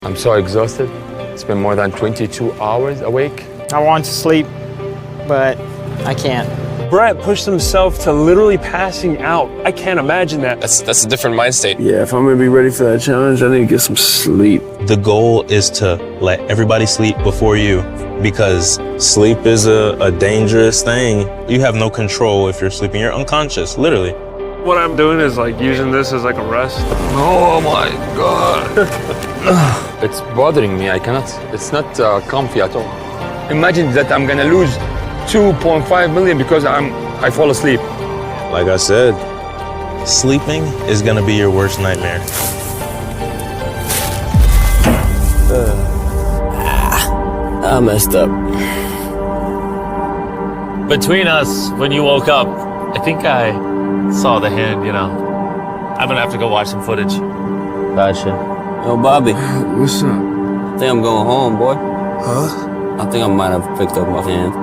I'm so exhausted. It's been more than 22 hours awake. I want to sleep, but I can't. Brett pushed himself to literally passing out. I can't imagine that. That's a different mind state. Yeah, if I'm gonna be ready for that challenge, I need to get some sleep. The goal is to let everybody sleep before you, because sleep is a dangerous thing. You have no control if you're sleeping. You're unconscious, literally. What I'm doing is like using this as like a rest. Oh my God. It's bothering me. I cannot. It's not comfy at all. Imagine that I'm gonna lose 2.5 million because I fall asleep. Like I said, sleeping is gonna be your worst nightmare. I messed up. Between us, when you woke up, I think I saw the hand, you know. I'm gonna have to go watch some footage. Gotcha. Yo, Bobby. What's up? I think I'm going home, boy. Huh? I think I might have picked up my hand.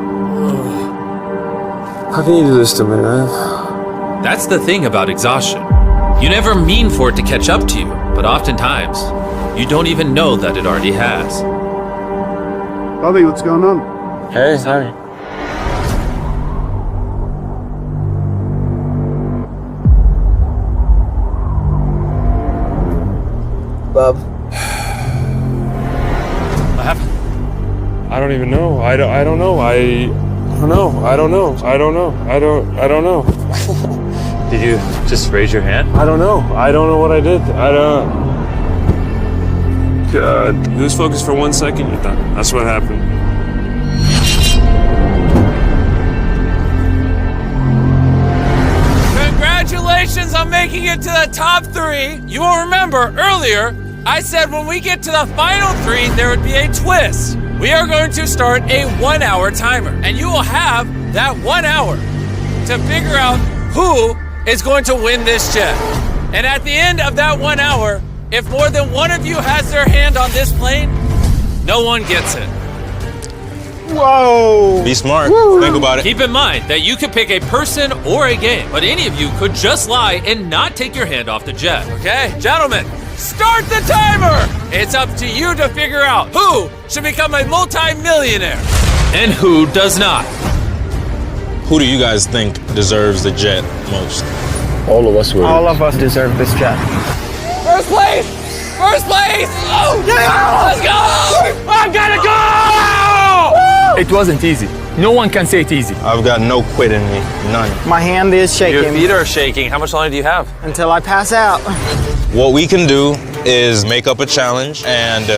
How can you do this to me, man? That's the thing about exhaustion. You never mean for it to catch up to you, but oftentimes, you don't even know that it already has. Bobby, what's going on? Hey, sorry. Bob. What happened? I don't even know. I don't know. I don't know. Did you just raise your hand? I don't know. I don't know what I did. God. Lose focus for 1 second, you're done. That's what happened. Congratulations on making it to the top 3. You will remember earlier, I said when we get to the final 3, there would be a twist. We are going to start a 1-hour timer, and you will have that 1 hour to figure out who is going to win this jet. And at the end of that 1 hour, if more than one of you has their hand on this plane, no one gets it. Whoa! Be smart. Think about it. Keep in mind that you could pick a person or a game, but any of you could just lie and not take your hand off the jet. Okay, gentlemen, start the timer! It's up to you to figure out who should become a multi-millionaire and who does not. Who do you guys think deserves the jet most? All of us were. All of us deserve this jet. First place! First place! Oh, yeah! Let's go! I gotta go! It wasn't easy. No one can say it easy. I've got no quit in me. None. My hand is shaking. Your feet are shaking. How much longer do you have? Until I pass out. What we can do is make up a challenge and